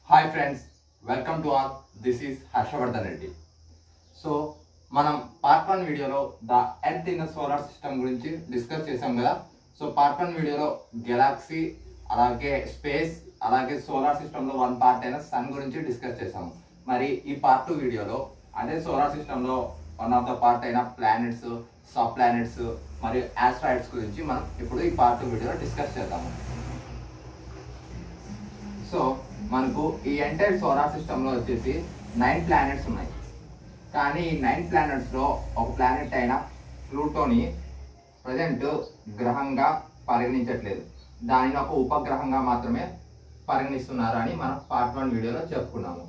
Hi friends, welcome to all. This is Harshavardhan Reddy. So మనం part 1 వీడియోలో the Earth in the solar system గురించి discuss చేసాం కదా. So part 1 వీడియోలో గెలాక్సీ, అలాగే స్పేస్, అలాగే సోలార్ సిస్టంలో వన్ పార్ట్ అయిన సన్ గురించి డిస్కస్ చేసాము. మరి ఈ పార్ట్ 2 వీడియోలో అదే సోలార్ సిస్టంలో వన్ ఆఫ్ ద పార్ట్ అయిన ప్లానెట్స్, సబ్ ప్లానెట్స్ మరియు ఆస్ట్రాయిడ్స్ గురించి మనం ఇప్పుడు ఈ పార్ట్ 2 వీడియోలో డిస్కస్ చేద్దాము. సో మనకు ఈ ఎంటైర్ సోలార్ సిస్టంలో వచ్చేసి 9 ప్లానెట్స్ ఉన్నాయి. కానీ ఈ 9 ప్లానెట్స్లో ఒక ప్లానెట్ అయిన ప్లూటోని ప్రజెంట్ గ్రహంగా పరిగణించట్లేదు. దానిని ఒక ఉపగ్రహంగా మాత్రమే పరిగణిస్తున్నారు అని మనం పార్ట్ 1 వీడియోలో చెప్పుకున్నాము.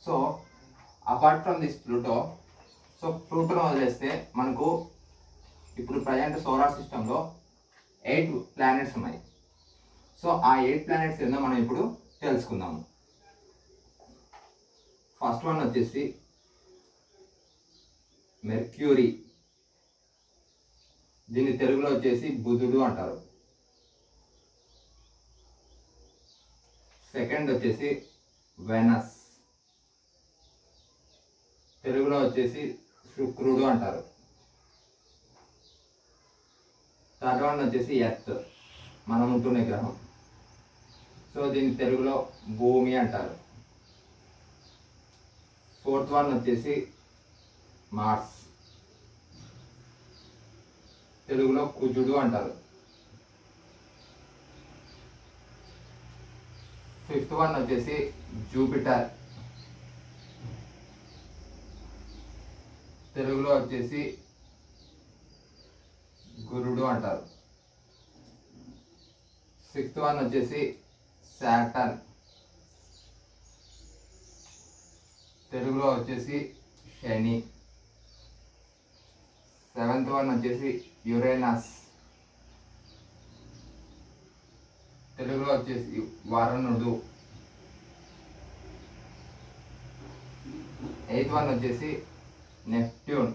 So apart from this Pluto, so ప్లూటోను వదిలేస్తే మనకు ఇప్పుడు ప్రజెంట్ సోలార్ సిస్టంలో 8 ప్లానెట్స్ ఉన్నాయి. సో ఆ 8 ప్లానెట్స్ ఏందో మనం ఇప్పుడు తెలుసుకుందాము. ఫస్ట్ వన్ వచ్చేసి మెర్క్యూరీ. దీన్ని తెలుగులో వచ్చేసి బుధుడు అంటారు. సెకండ్ వచ్చేసి వెనస్. తెలుగులో వచ్చేసి శుక్రుడు అంటారు. థర్డ్ వన్ వచ్చేసి ఎర్త్, మనం ఉంటున్న గ్రహం. సో దీన్ని తెలుగులో భూమి అంటారు. ఫోర్త్ వన్ వచ్చేసి మార్స్, తెలుగులో కుజుడు అంటారు. ఫిఫ్త్ వన్ వచ్చేసి జూపిటర్, తెలుగులో వచ్చేసి గురుడు అంటారు. సిక్స్త్ వన్ వచ్చేసి సాటర్న్, తెలుగులో వచ్చేసి శని. సెవెంత్ వన్ వచ్చేసి యురేనస్, తెలుగులో వచ్చేసి వరుణుడు. ఎయిత్ వన్ వచ్చేసి నెప్ట్యూన్,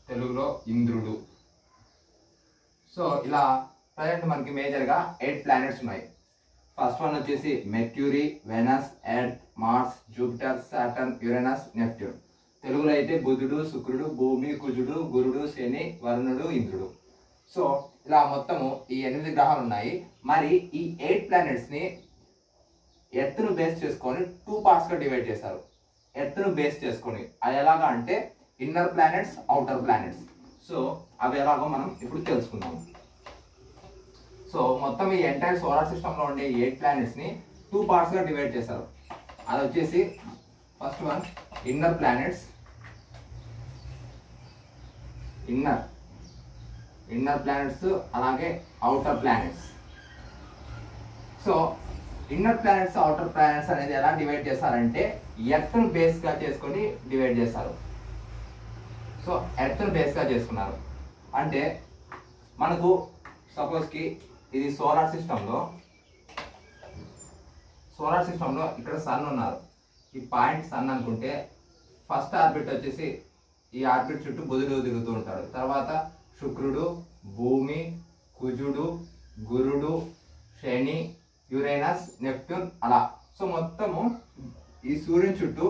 తెలుగులో ఇంద్రుడు. సో ఇలా ప్రజెంట్ మనకి మేజర్గా 8 ప్లానెట్స్ ఉన్నాయి. ఫస్ట్ వన్ వచ్చేసి Mercury, Venus, Earth, Mars, Jupiter, Saturn, Uranus, Neptune. తెలుగులో అయితే బుధుడు, శుక్రుడు, భూమి, కుజుడు, గురుడు, శని, వరుణుడు, ఇంద్రుడు. సో ఇలా మొత్తము ఈ 8 గ్రహాలు ఉన్నాయి. మరి ఈ 8 ప్లానెట్స్ని ఎర్త్ను బేస్ చేసుకొని 2 పార్ట్స్గా డివైడ్ చేశారు. ఎర్త్ను బేస్ చేసుకొని అది ఎలాగా అంటే inner planets, outer planets. So అవి ఎలాగో మనం ఇప్పుడు తెలుసుకుందాము. సో మొత్తం ఈ ఎంటైర్ సోలార్ సిస్టంలో ఉండే 8 ప్లానెట్స్ని 2 పార్ట్స్గా డివైడ్ చేశారు. అది వచ్చేసి first one inner planets, inner planets, అలాగే outer planets. So inner planets, outer planets అనేది ఎలా డివైడ్ చేస్తారంటే ఎర్త్ను బేస్గా చేసుకొని డివైడ్ చేస్తారు. సో ఎర్త్ను బేస్గా చేసుకున్నారు అంటే మనకు సపోజ్కి ఇది సోలార్ సిస్టంలో ఇక్కడ సన్ ఉన్నారు. ఈ పాయింట్ సన్ అనుకుంటే ఫస్ట్ ఆర్బిట్ వచ్చేసి ఈ ఆర్బిట్ చుట్టూ బుధుడు తిరుగుతూ ఉంటాడు. తర్వాత శుక్రుడు, భూమి, కుజుడు, గురుడు, శని, యురేనస్, నెప్ట్యూన్ అలా. సో మొత్తము ఈ సూర్యుని చుట్టూ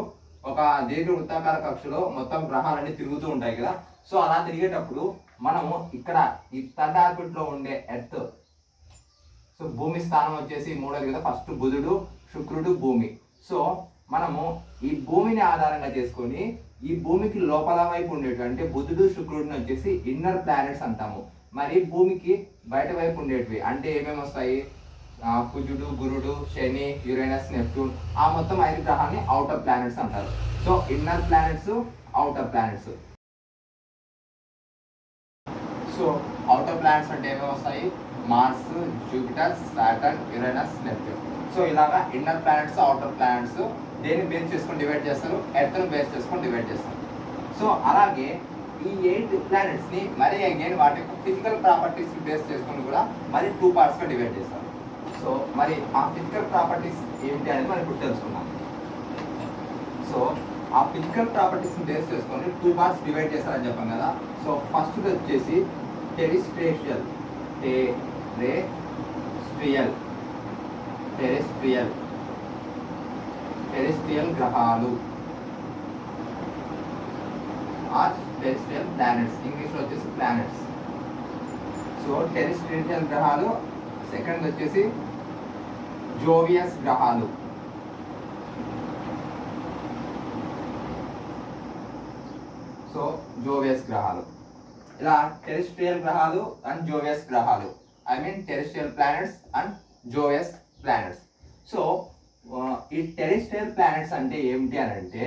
ఒక దీర్ఘ వృత్తాకార కక్షలో మొత్తం గ్రహాలన్నీ తిరుగుతూ ఉంటాయి కదా. సో అలా తిరిగేటప్పుడు మనము ఇక్కడ ఈ థర్డ్ ఆర్బిట్లో ఉండే ఎర్త్, సో భూమి స్థానం వచ్చేసి మూడోది కదా, ఫస్ట్ బుధుడు, శుక్రుడు, భూమి. సో మనము ఈ భూమిని ఆధారంగా చేసుకొని ఈ భూమికి లోపల వైపు ఉండేవి అంటే బుధుడు, శుక్రుడిని వచ్చేసి ఇన్నర్ ప్లానెట్స్ అంటాము. మరి భూమికి బయట వైపు ఉండేటివి అంటే ఏమేమి వస్తాయి, కుజుడు, గురుడు, శని, యురేనస్, నెప్ట్యూన్, ఆ మొత్తం 5 గ్రహాన్ని అవుటర్ ప్లానెట్స్ అంటారు. So inner planets, outer planets. So outer planets అంటే ఏమేమి వస్తాయి, Mars, Jupiter, Saturn, Uranus, Neptune. So ఇలాగా ఇన్నర్ ప్లానెట్స్, అవుటర్ ప్లానెట్స్ దేన్ని బేస్ చేసుకొని డివైడ్ చేస్తారు, ఎర్త్ను బేస్ చేసుకొని డివైడ్ చేస్తారు. సో అలాగే ఈ 8 ప్లానెట్స్ని మరి అగైన్ వాటి యొక్క ఫిజికల్ ప్రాపర్టీస్ బేస్ చేసుకొని కూడా మరి 2 పార్ట్స్గా డివైడ్ చేస్తారు. సో మరి ఆ ఫిజికల్ ప్రాపర్టీస్ ఏంటి అనేది మనం ఇప్పుడు తెలుసుకున్నాం. సో ఆ ఫిజికల్ ప్రాపర్టీస్ని బేస్ చేసుకొని 2 పార్ట్స్ డివైడ్ చేస్తారని చెప్పాం కదా. సో ఫస్ట్ వచ్చేసి టెరిస్ట్రేషియల్ టెరెస్ట్రియల్ గ్రహాలు ఆర్ టెరెస్ట్రియల్ ప్లానెట్స్, ఇంగ్లీష్లో వచ్చేసి ప్లానెట్స్. సో టెరెస్ట్రియల్ గ్రహాలు. సెకండ్ వచ్చేసి జోవియస్ గ్రహాలు. సో జోవియస్ గ్రహాలు, ఇలా టెరెస్ట్రియల్ గ్రహాలు అండ్ జోవియస్ గ్రహాలు, I mean terrestrial planets and jovian planets. So ఈ టెరెస్ట్రియల్ ప్లానెట్స్ అంటే ఏమిటి అని అంటే,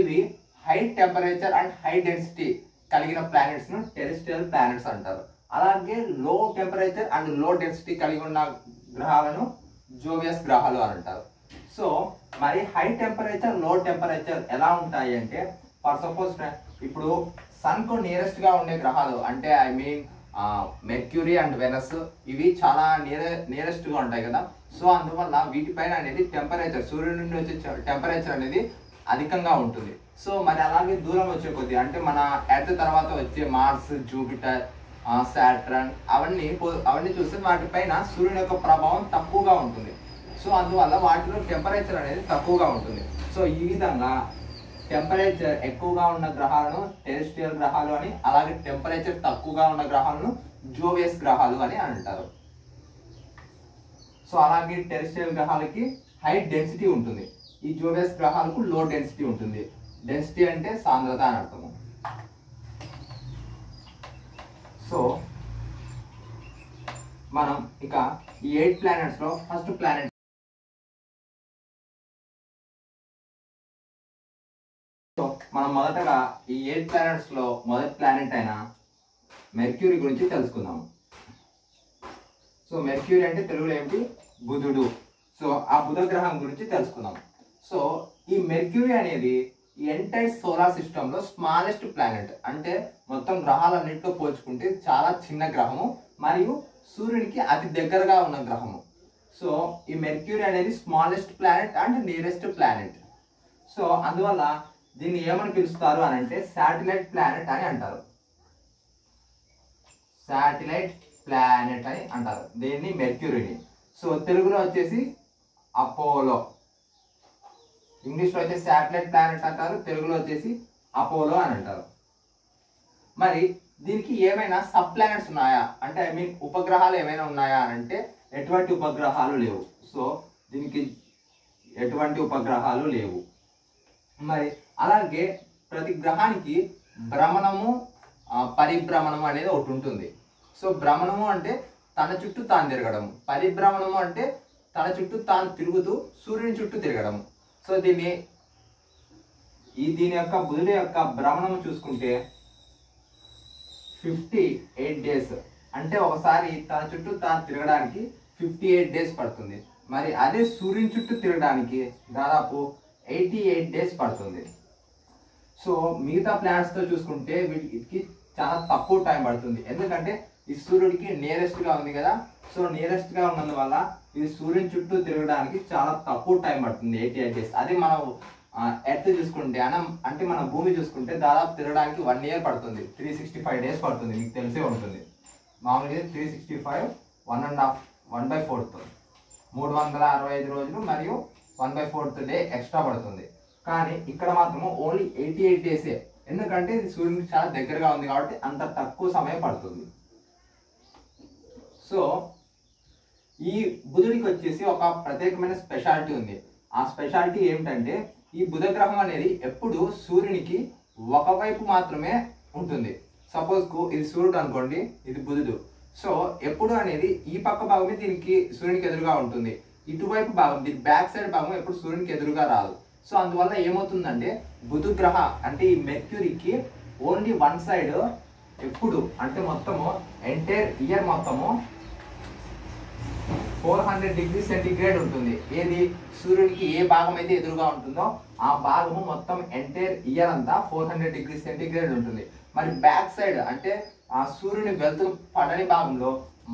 ఇవి high temperature and high density కలిగిన ప్లానెట్స్ ను టెరెస్ట్రియల్ ప్లానెట్స్ అంటారు. అలాగే లో టెంపరేచర్ అండ్ లో డెన్సిటీ కలిగి ఉన్న గ్రహాలను జోవియస్ గ్రహాలు అని అంటారు. సో మరి హై టెంపరేచర్ లో టెంపరేచర్ ఎలా ఉంటాయి అంటే, ఫర్ సపోజ్ ఇప్పుడు సన్ కు నియరెస్ట్ గా ఉండే గ్రహాలు అంటే I mean mercury and Venus, ఇవి చాలా నియరెస్ట్ గా ఉంటాయి కదా. సో అందువల్ల వీటిపైన అనేది టెంపరేచర్, సూర్యుడి నుండి వచ్చే టెంపరేచర్ అనేది అధికంగా ఉంటుంది. సో మరి అలాగే దూరం వచ్చే కొద్ది అంటే మన ఎర్త్ తర్వాత వచ్చే మార్స్, జూపిటర్, సాటర్న్ అవన్నీ చూస్తే వాటిపైన సూర్యుని యొక్క ప్రభావం తక్కువగా ఉంటుంది. సో అందువల్ల వాటిలో టెంపరేచర్ అనేది తక్కువగా ఉంటుంది. సో ఈ విధంగా టెంపరేచర్ ఎక్కువగా ఉన్న గ్రహాలను టెరెస్ట్రియల్ గ్రహాలు అని, అలాగే టెంపరేచర్ తక్కువగా ఉన్న గ్రహాలను జోవియస్ గ్రహాలు అని అంటారు. సో అలాగే టెరెస్ట్రియల్ గ్రహాలకి హై డెన్సిటీ ఉంటుంది, ఈ జోవియస్ గ్రహాలకు లో డెన్సిటీ ఉంటుంది. డెన్సిటీ అంటే సాంద్రత అని అర్థము. సో మనం ఇక ఈ 8 ప్లానెట్స్ లో ఫస్ట్ ప్లానెట్, సో మనం మొదటగా ఈ 8 ప్లానెట్స్ లో మొదటి ప్లానెట్ అయిన మెర్క్యూరీ గురించి తెలుసుకుందాం. సో మెర్క్యూరీ అంటే తెలుగులో ఏమిటి? బుధుడు. సో ఆ బుధ గ్రహం గురించి తెలుసుకుందాం. సో ఈ మెర్క్యూరీ అనేది ఈ ఎంటైర్ సోలార్ సిస్టమ్ లో స్మాలెస్ట్ ప్లానెట్, అంటే మొత్తం గ్రహాలన్నింటితో పోల్చుకుంటే చాలా చిన్న గ్రహము మరియు సూర్యునికి అతి దగ్గరగా ఉన్న గ్రహము. సో ఈ మెర్క్యూరీ అనేది smallest planet and nearest planet. So అందువల్ల దీన్ని ఏమని పిలుస్తారు అని అంటే శాటిలైట్ ప్లానెట్ అని అంటారు. శాటిలైట్ ప్లానెట్ అని అంటారు దీన్ని, మెర్క్యూరీని. సో తెలుగులో వచ్చేసి అపోలో, ఇంగ్లీష్లో వచ్చేసి శాటిలైట్ ప్లానెట్ అంటారు, తెలుగులో వచ్చేసి అపోలో అని అంటారు. మరి దీనికి ఏమైనా సబ్ ప్లానెట్స్ ఉన్నాయా అంటే ఐ మీన్ ఉపగ్రహాలు ఏమైనా ఉన్నాయా అని అంటే ఎటువంటి ఉపగ్రహాలు లేవు. సో దీనికి ఎటువంటి ఉపగ్రహాలు లేవు. మరి అలాగే ప్రతి గ్రహానికి భ్రమణము, పరిభ్రమణము అనేది ఒకటి ఉంటుంది. సో భ్రమణము అంటే తన చుట్టూ తాను తిరగడము, పరిభ్రమణము అంటే తన చుట్టూ తాను తిరుగుతూ సూర్యుని చుట్టూ తిరగడము. సో దీని యొక్క బుధుడి యొక్క భ్రమణము చూసుకుంటే 58 డేస్, అంటే ఒకసారి తన చుట్టూ తాను తిరగడానికి 58 డేస్ పడుతుంది. మరి అదే సూర్యుని చుట్టూ తిరగడానికి దాదాపు 88 డేస్ పడుతుంది. సో మిగతా ప్లానెట్స్తో చూసుకుంటే వీటికి చాలా తక్కువ టైం పడుతుంది, ఎందుకంటే ఈ సూర్యుడికి నియరెస్ట్గా ఉంది కదా. సో నియరెస్ట్గా ఉన్నందువల్ల ఇది సూర్యుని చుట్టూ తిరగడానికి చాలా తక్కువ టైం పడుతుంది, 88 డేస్. అదే మనం ఎర్త్ చూసుకుంటే అంటే మన భూమి చూసుకుంటే దాదాపు తిరగడానికి 1 ఇయర్ పడుతుంది, 365 డేస్ పడుతుంది. మీకు తెలిసే ఉంటుంది మామూలుగా 365 1/4 365 రోజులు మరియు 1/4 డే ఎక్స్ట్రా పడుతుంది. కానీ ఇక్కడ మాత్రము ఓన్లీ 88 డేసే, ఎందుకంటే ఇది సూర్యునికి చాలా దగ్గరగా ఉంది కాబట్టి అంత తక్కువ సమయం పడుతుంది. సో ఈ బుధుడికి వచ్చేసి ఒక ప్రత్యేకమైన స్పెషాలిటీ ఉంది. ఆ స్పెషాలిటీ ఏమిటంటే ఈ బుధ గ్రహం అనేది ఎప్పుడు సూర్యునికి ఒకవైపు మాత్రమే ఉంటుంది. సపోజ్ ఇది సూర్యుడు అనుకోండి, ఇది బుధుడు. సో ఎప్పుడు అనేది ఈ పక్క భాగమే దీనికి సూర్యునికి ఎదురుగా ఉంటుంది, ఇటువైపు భాగం దీని బ్యాక్ సైడ్ భాగం ఎప్పుడు సూర్యునికి ఎదురుగా రాదు. సో అందువల్ల ఏమవుతుందంటే బుధ గ్రహ అంటే ఈ మెర్క్యూరీకి ఓన్లీ వన్ సైడ్ ఎప్పుడు అంటే మొత్తము ఎంటైర్ ఇయర్ మొత్తము 400 డిగ్రీ సెంటిగ్రేడ్ ఉంటుంది. ఏది సూర్యుడికి ఏ భాగం అయితే ఎదురుగా ఉంటుందో ఆ భాగము మొత్తం ఎంటైర్ ఇయర్ అంతా 400 డిగ్రీ సెంటిగ్రేడ్ ఉంటుంది. మరి బ్యాక్ సైడ్ అంటే ఆ సూర్యుని వెలుతురు పడని భాగంలో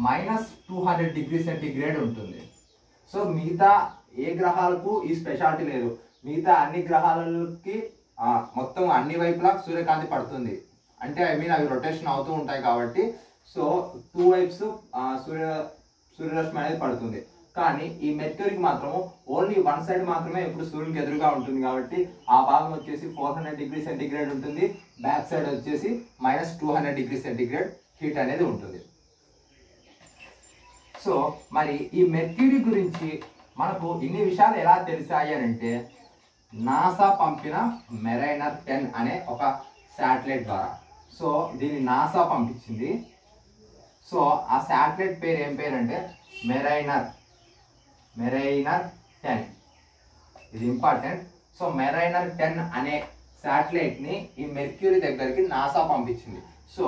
-200 డిగ్రీ సెంటిగ్రేడ్ ఉంటుంది. సో మిగతా ఏ గ్రహాలకు ఈ స్పెషాలిటీ లేదు. మిగతా అన్ని గ్రహాలకి మొత్తం అన్ని వైపులా సూర్యకాంతి పడుతుంది, అంటే ఐ మీన్ అవి రొటేషన్ అవుతూ ఉంటాయి కాబట్టి సో 2 వైప్స్ సూర్యరశ్మి అనేది పడుతుంది. కానీ ఈ మెర్క్యూరీకి మాత్రము ఓన్లీ 1 సైడ్ మాత్రమే ఎప్పుడు సూర్యునికి ఎదురుగా ఉంటుంది కాబట్టి ఆ భాగం వచ్చేసి 400 డిగ్రీ సెంటీగ్రేడ్ ఉంటుంది. బ్యాక్ సైడ్ వచ్చేసి -200 డిగ్రీ సెంటీగ్రేడ్ హీట్ అనేది ఉంటుంది. సో మరి ఈ మెర్క్యూరీ గురించి మనకు ఇన్ని విషయాలు ఎలా తెలిసాయి అని అంటే నాసా పంపిన మెరైనర్ 10 అనే ఒక శాటిలైట్ ద్వారా. సో దీన్ని నాసా పంపించింది. సో ఆ శాటిలైట్ పేరు ఏం పేరు అంటే మెరైనర్ 10. ఇది ఇంపార్టెంట్. సో మెరైనర్ 10 అనే శాటిలైట్ని ఈ మెర్క్యూరీ దగ్గరికి నాసా పంపించింది. సో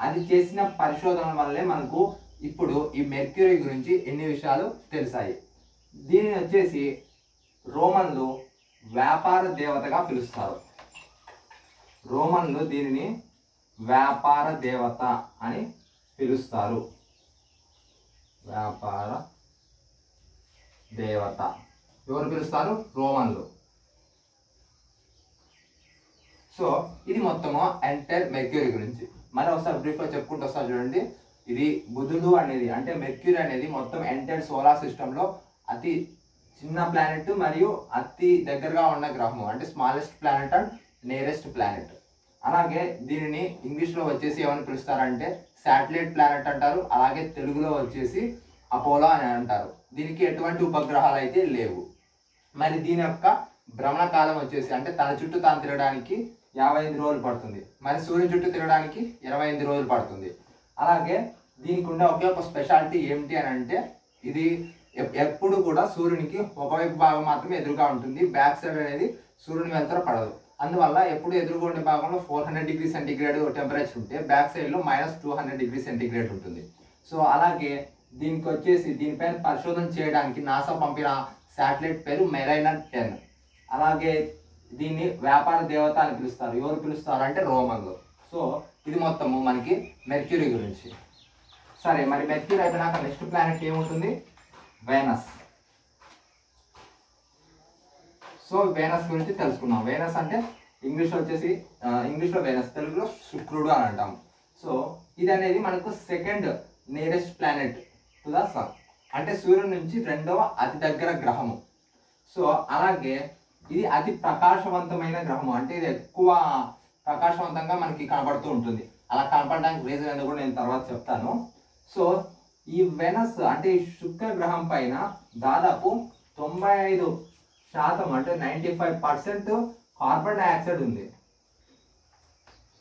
అది చేసిన పరిశోధన వల్లే మనకు ఇప్పుడు ఈ మెర్క్యూరీ గురించి ఎన్ని విషయాలు తెలిసాయి. దీనిని వచ్చేసి రోమన్లు వ్యాపార దేవతగా పిలుస్తారు. రోమన్లు దీనిని వ్యాపార దేవత అని పిలుస్తారు. వ్యాపార దేవత ఎవరు పిలుస్తారు? రోమన్లు. సో ఇది మొత్తము ఎంటైర్ మెర్క్యూరీ గురించి. మరి ఒకసారి బ్రీఫ్గా చెప్పుకుంటూ వస్తారు చూడండి. ఇది బుధుడు అనేది అంటే మెర్క్యూరీ అనేది మొత్తం ఎంటైర్ సోలార్ సిస్టంలో అతి చిన్న ప్లానెట్ మరియు అతి దగ్గరగా ఉన్న గ్రహము అంటే smallest planet and nearest planet. అలాగే దీనిని ఇంగ్లీష్లో వచ్చేసి ఏమని పిలుస్తారంటే శాటిలైట్ ప్లానెట్ అంటారు. అలాగే తెలుగులో వచ్చేసి అపోలో అని అంటారు. దీనికి ఎటువంటి ఉపగ్రహాలు అయితే లేవు. మరి దీని యొక్క భ్రమణ కాలం వచ్చేసి అంటే తన చుట్టూ తాను తిరగడానికి 55 రోజులు పడుతుంది. మరి సూర్యుని చుట్టూ తిరగడానికి 25 రోజులు పడుతుంది. అలాగే దీనికి ఉండే ఒకే ఒక స్పెషాలిటీ ఏమిటి అని అంటే ఇది ఎప్పుడు కూడా సూర్యునికి ఒకవైపు భాగం మాత్రమే ఎదురుగా ఉంటుంది. బ్యాక్ సైడ్ అనేది సూర్యుని వెళ్తారో పడదు. అందువల్ల ఎప్పుడు ఎదురుగా ఉండే భాగంలో 400 డిగ్రీ సెంటీగ్రేడ్ టెంపరేచర్ ఉంటే బ్యాక్ సైడ్లో -200 డిగ్రీ సెంటీగ్రేడ్ ఉంటుంది. సో అలాగే దీనికి వచ్చేసి దీనిపైన పరిశోధన చేయడానికి నాసా పంపిన శాటిలైట్ పేరు మెరైనర్ 10. అలాగే దీన్ని వ్యాపార దేవత అని పిలుస్తారు. ఎవరు పిలుస్తారు అంటే రోమన్లు. సో ఇది మొత్తము మనకి మెర్క్యూరీ గురించి. సరే, మరి మెర్క్యూరీ అయిపోయినాక నెక్స్ట్ ప్లానెట్ ఏముంటుంది? వెనస్. సో వెనస్ గురించి తెలుసుకున్నాం. వెనస్ అంటే ఇంగ్లీష్లో వెనస్, తెలుగులో శుక్రుడు అని అంటాం. సో ఇది అనేది మనకు second nearest planet to the sun అంటే సూర్యుడి నుంచి రెండవ అతి దగ్గర గ్రహము. సో అలాగే ఇది అతి ప్రకాశవంతమైన గ్రహము అంటే ఇది ఎక్కువ ప్రకాశవంతంగా మనకి కనబడుతూ ఉంటుంది. అలా కనపడడానికి రీజన్ ఏందో కూడా నేను తర్వాత చెప్తాను. సో ఈ వెనస్ అంటే ఈ శుక్ర గ్రహం పైన దాదాపు 95% అంటే 95% కార్బన్ డైఆక్సైడ్ ఉంది.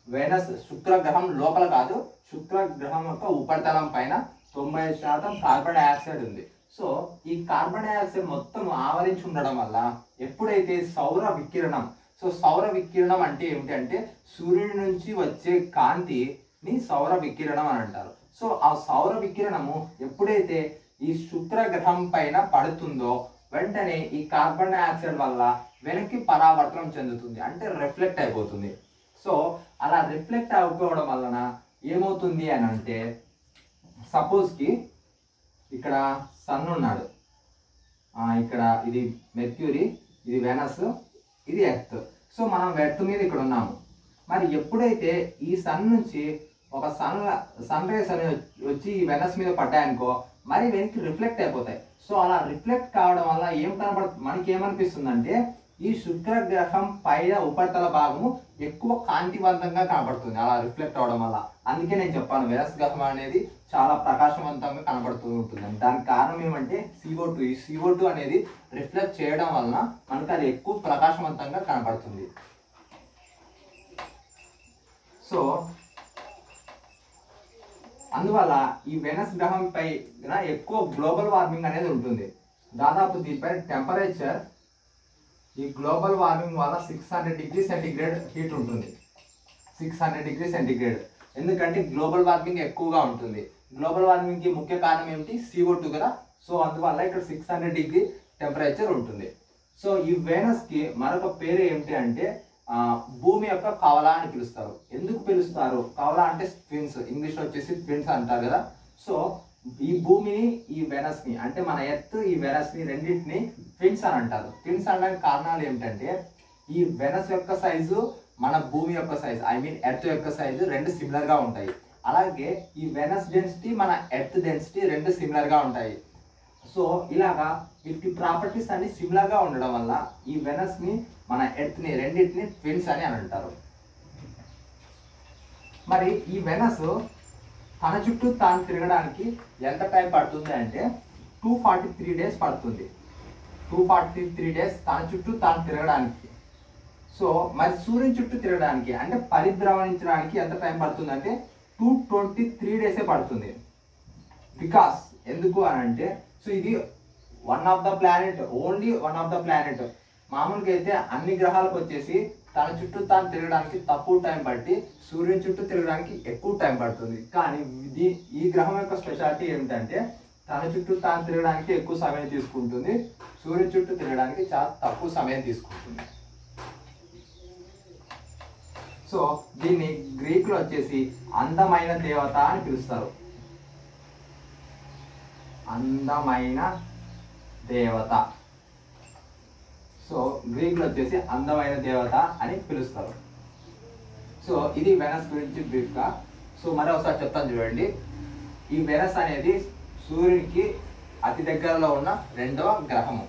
వెనస్ శుక్ర గ్రహం లోపల కాదు, శుక్ర గ్రహం యొక్క ఉపరితలం పైన 90% కార్బన్ డైఆక్సైడ్ ఉంది. సో ఈ కార్బన్ డైఆక్సైడ్ మొత్తం ఆవరించి ఉండడం వల్ల ఎప్పుడైతే సౌర వికిరణం అంటే ఏమిటి అంటే సూర్యుడి నుంచి వచ్చే కాంతిని సౌర వికిరణం అని అంటారు. సో ఆ సౌర వికిరణము ఎప్పుడైతే ఈ శుక్ర గ్రహం పైన పడుతుందో వెంటనే ఈ కార్బన్ డైఆక్సైడ్ వల్ల వెనక్కి పరావర్తనం చెందుతుంది అంటే రిఫ్లెక్ట్ అయిపోతుంది. సో అలా రిఫ్లెక్ట్ అయిపోవడం వలన ఏమవుతుంది అని అంటే సపోజ్కి ఇక్కడ సన్ ఉన్నాడు, ఇక్కడ ఇది మెర్క్యూరీ, ఇది వెనస్, ఇది ఎర్త్. సో మనం ఎర్త్ మీద ఇక్కడ ఉన్నాము. మరి ఎప్పుడైతే ఈ సన్ నుంచి ఒక సన్ రేస్ అని వచ్చి ఈ వెనస్ మీద పడ్డాయనుకో మరి వెనక్కి రిఫ్లెక్ట్ అయిపోతాయి. సో అలా రిఫ్లెక్ట్ కావడం వల్ల మనకి ఏమనిపిస్తుందంటే ఈ శుక్ర గ్రహం పైన ఉపరితల భాగము ఎక్కువ కాంతివంతంగా కనబడుతుంది అలా రిఫ్లెక్ట్ అవడం వల్ల. అందుకే నేను చెప్పాను వెనస్ గ్రహం అనేది చాలా ప్రకాశవంతంగా కనబడుతూ ఉంటుంది. దానికి కారణం ఏమంటే CO2. ఈ CO2 అనేది రిఫ్లెక్ట్ చేయడం వలన మనకు అది ఎక్కువ ప్రకాశవంతంగా కనబడుతుంది. సో అందువల్ల ఈ వెనస్ గ్రహం పైన ఎక్కువ గ్లోబల్ వార్మింగ్ అనేది ఉంటుంది. దాదాపు దీనిపై టెంపరేచర్ ఈ గ్లోబల్ వార్మింగ్ వల్ల 600 డిగ్రీ సెంటీగ్రేడ్ హీట్ ఉంటుంది. 600 డిగ్రీ సెంటీగ్రేడ్ ఎందుకంటే గ్లోబల్ వార్మింగ్ ఎక్కువగా ఉంటుంది. గ్లోబల్ వార్మింగ్కి ముఖ్య కారణం ఏమిటి? CO2 కదా. సో అందువల్ల ఇక్కడ 600 డిగ్రీ టెంపరేచర్ ఉంటుంది. సో ఈ వెనస్కి మరొక పేరు ఏమిటి అంటే భూమి యొక్క కవల అని పిలుస్తారు. ఎందుకు పిలుస్తారు? కవల అంటే ట్విన్స్, ఇంగ్లీష్లో వచ్చేసి ట్విన్స్ అంటారు కదా. సో ఈ భూమిని ఈ వెనస్ని అంటే మన ఎర్త్ ఈ వెనస్ని రెండింటిని ట్విన్స్ అని అంటారు. ట్విన్స్ అనడానికి కారణాలు ఏమిటంటే ఈ వెనస్ యొక్క సైజు మన భూమి యొక్క సైజు ఎర్త్ యొక్క సైజు రెండు సిమిలర్గా ఉంటాయి. అలాగే ఈ వెనస్ డెన్సిటీ మన ఎర్త్ డెన్సిటీ రెండు సిమిలర్గా ఉంటాయి. సో ఇలాగా వీటి ప్రాపర్టీస్ అన్ని సిమిలర్గా ఉండడం వల్ల ఈ వెనస్ని మన ఎర్త్ని రెండింటిని ట్విన్స్ అని అంటారు. మరి ఈ వెనస్ తన చుట్టూ తాను తిరగడానికి ఎంత టైం పడుతుంది అంటే 243 డేస్ పడుతుంది. 243 డేస్ తన చుట్టూ తాను తిరగడానికి. సో మరి సూర్యుని చుట్టూ తిరగడానికి అంటే పరిభ్రమణించడానికి ఎంత టైం పడుతుంది అంటే 223 డేసే పడుతుంది. బికాస్ ఎందుకు అని అంటే సో ఇది one of the planet, only one of the planet. మామూలుగా అయితే అన్ని గ్రహాలకు వచ్చేసి తన చుట్టూ తాను తిరగడానికి తక్కువ టైం పట్టి సూర్యుని చుట్టూ తిరగడానికి ఎక్కువ టైం పడుతుంది. కానీ ఈ గ్రహం యొక్క స్పెషాలిటీ ఏమిటంటే తన చుట్టూ తాను తిరగడానికి ఎక్కువ సమయం తీసుకుంటుంది, సూర్యుని చుట్టూ తిరగడానికి చాలా తక్కువ సమయం తీసుకుంటుంది. సో దీన్ని గ్రీకులో వచ్చేసి అందమైన దేవత అని పిలుస్తారు. అందమైన దేవత. సో గ్రీకులో వచ్చేసి అందమైన దేవత అని పిలుస్తారు. సో ఇది వెనస్ గురించి బ్రీఫ్గా. సో మరోసారి చెప్తాను చూడండి. ఈ వెనస్ అనేది సూర్యునికి అతి దగ్గరలో ఉన్న రెండవ గ్రహము.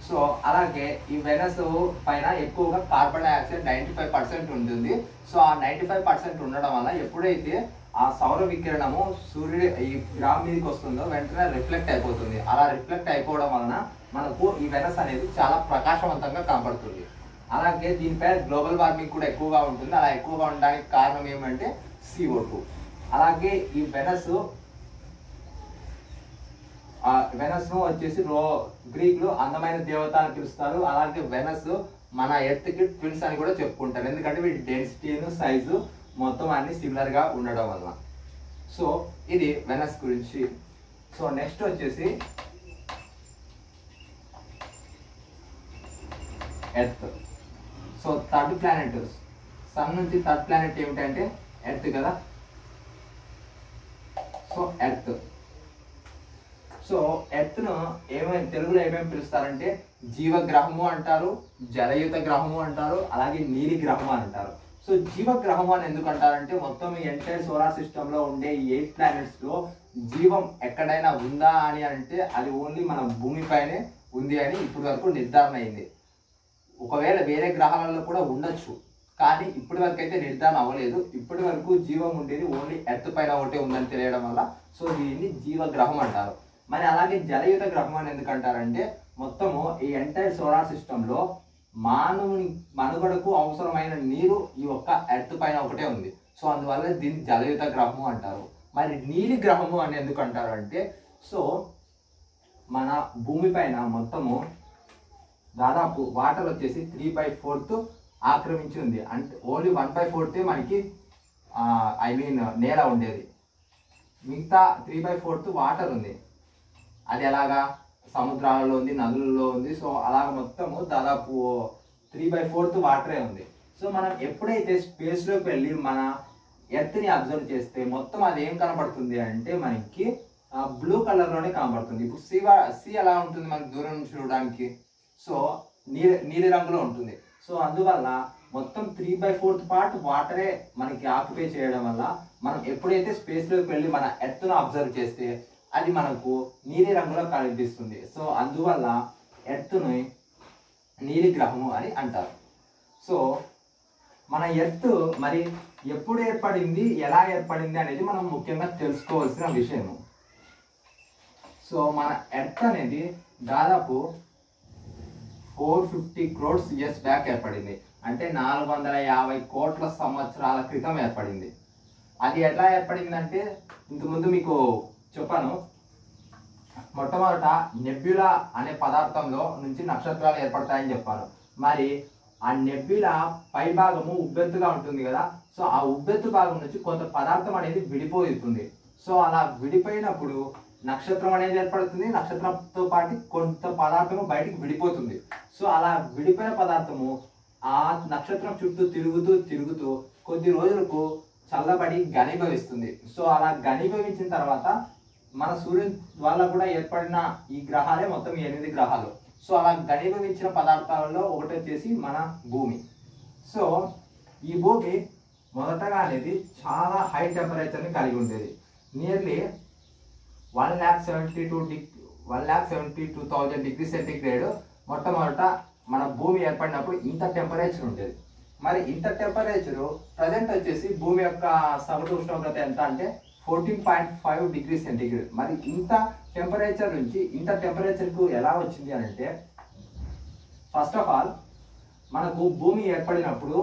సో అలాగే ఈ వెనస్ పైన ఎక్కువగా కార్బన్ డైఆక్సైడ్ 95% ఉంటుంది. సో ఆ 95% ఉండడం వల్ల ఎప్పుడైతే ఆ సౌర వికిరణము సూర్యుడి ఈ గ్రహం మీదకి వస్తుందో వెంటనే రిఫ్లెక్ట్ అయిపోతుంది. అలా రిఫ్లెక్ట్ అయిపోవడం వలన మనకు ఈ వెనస్ అనేది చాలా ప్రకాశవంతంగా కనపడుతుంది. అలాగే దీనిపై గ్లోబల్ వార్మింగ్ కూడా ఎక్కువగా ఉంటుంది. అలా ఎక్కువగా ఉండడానికి కారణం ఏమంటే CO2. అలాగే ఈ వెనస్ను వచ్చేసి గ్రీకులు అందమైన దేవత అని పిలుస్తారు. అలాగే వెనస్ మన ఎర్త్కి ట్విన్స్ అని కూడా చెప్పుకుంటారు. ఎందుకంటే వీటి డెన్సిటీను సైజు మొత్తం అన్ని సిమిలర్గా ఉండడం వల్ల. సో ఇది వెనస్ గురించి. సో నెక్స్ట్ వచ్చేసి Earth. So third planet, sun నుంచి థర్డ్ ప్లానెట్ ఏమిటంటే ఎర్త్ కదా. So Earth. సో ఎర్త్ను తెలుగులో ఏమేమి పిలుస్తారంటే జీవగ్రహము అంటారు, జలయుత గ్రహము అంటారు, అలాగే నీలి గ్రహము అని అంటారు. సో జీవగ్రహము అని ఎందుకు అంటారంటే మొత్తం ఈ ఎంటైర్ సోలార్ సిస్టంలో ఉండే 8 ప్లానెట్స్లో జీవం ఎక్కడైనా ఉందా అని అంటే అది ఓన్లీ మన భూమిపైనే ఉంది అని ఇప్పటి వరకు నిర్ధారణ అయింది. ఒకవేళ వేరే గ్రహాలలో కూడా ఉండొచ్చు, కానీ ఇప్పటి వరకు అయితే నిర్ధారణ అవ్వలేదు. ఇప్పటి వరకు జీవం ఉండేది ఓన్లీ ఎర్త్ పైన ఒకటే ఉందని తెలియడం వల్ల సో దీన్ని జీవగ్రహం అంటారు. మరి అలాగే జలయుత గ్రహం అని ఎందుకు అంటారంటే మొత్తము ఈ ఎంటైర్ సోలార్ సిస్టంలో మానవుని మనుగడకు అవసరమైన నీరు ఈ ఒక్క ఎర్త్ పైన ఒకటే ఉంది. సో అందువల్ల దీన్ని జలయుత గ్రహము అంటారు. మరి నీలి గ్రహము అని ఎందుకు అంటారు అంటే సో మన భూమి పైన మొత్తము దాదాపు వాటర్ వచ్చేసి 3/4 ఆక్రమించి ఉంది. అంటే ఓన్లీ 1/4 మనకి నేల ఉండేది, మిగతా 3/4 వాటర్ ఉంది. అది ఎలాగా సముద్రాలలో ఉంది, నదులలో ఉంది. సో అలాగ మొత్తము దాదాపు 3/4 వాటరే ఉంది. సో మనం ఎప్పుడైతే స్పేస్లోకి వెళ్ళి మన ఎర్త్ని అబ్జర్వ్ చేస్తే మొత్తం అది ఏం కనబడుతుంది అంటే మనకి బ్లూ కలర్లోనే కనబడుతుంది. ఇప్పుడు సీ ఎలా ఉంటుంది మనకి దూరం నుంచి చూడడానికి, సో నీలి రంగులో ఉంటుంది. సో అందువల్ల మొత్తం 3/4 పార్ట్ వాటరే మనకి ఆక్యుపై చేయడం వల్ల మనం ఎప్పుడైతే స్పేస్లోకి వెళ్ళి మన ఎర్త్ను అబ్జర్వ్ చేస్తే అది మనకు నీలి రంగులో కనిపిస్తుంది. సో అందువల్ల ఎర్త్ని నీలి గ్రహము అని అంటారు. సో మన ఎర్త్ మరి ఎప్పుడు ఏర్పడింది, ఎలా ఏర్పడింది అనేది మనం ముఖ్యంగా తెలుసుకోవాల్సిన విషయము. సో మన ఎర్త్ అనేది దాదాపు 450 crores years బ్యాక్ ఏర్పడింది. అంటే 450 కోట్ల సంవత్సరాల క్రితం ఏర్పడింది. అది ఎట్లా ఏర్పడిందంటే ఇంతకుముందు మీకు చెప్పాను. మొట్టమొదట నెబ్యులా అనే పదార్థంలో నుంచి నక్షత్రాలు ఏర్పడతాయని చెప్పాను. మరి ఆ నెబ్యులా పై భాగము ఉబ్బెత్తుగా ఉంటుంది కదా. సో ఆ ఉబ్బెత్తు భాగం నుంచి కొంత పదార్థం అనేది విడిపోతుంది. సో అలా విడిపోయినప్పుడు నక్షత్రం అనేది ఏర్పడుతుంది. నక్షత్రంతో పాటు కొంత పదార్థము బయటికి విడిపోతుంది. సో అలా విడిపోయిన పదార్థము ఆ నక్షత్రం చుట్టూ తిరుగుతూ కొద్ది రోజులకు చల్లబడి ఘనీభవిస్తుంది. సో అలా ఘనీభవించిన తర్వాత మన సూర్యుని వల్ల కూడా ఏర్పడిన ఈ గ్రహాలే మొత్తం 8 గ్రహాలు. సో అలా ఘనీభవించిన పదార్థాలలో ఒకటి వచ్చేసి మన భూమి. సో ఈ భూమి మొదటగా అనేది చాలా హై టెంపరేచర్ని కలిగి ఉండేది. నియర్లీ 1,72,000 డిగ్రీ సెంటీగ్రేడ్ మొట్టమొదట మన భూమి ఏర్పడినప్పుడు ఇంత టెంపరేచర్ ఉండేది. మరి ఇంత టెంపరేచరు ప్రజెంట్ వచ్చేసి భూమి యొక్క సగటు ఉష్ణోగ్రత ఎంత అంటే 14.5 డిగ్రీ సెంటీగ్రేడ్. మరి ఇంత టెంపరేచర్ నుంచి ఇంత టెంపరేచర్కు ఎలా వచ్చింది అని అంటే, ఫస్ట్ ఆఫ్ ఆల్ మనకు భూమి ఏర్పడినప్పుడు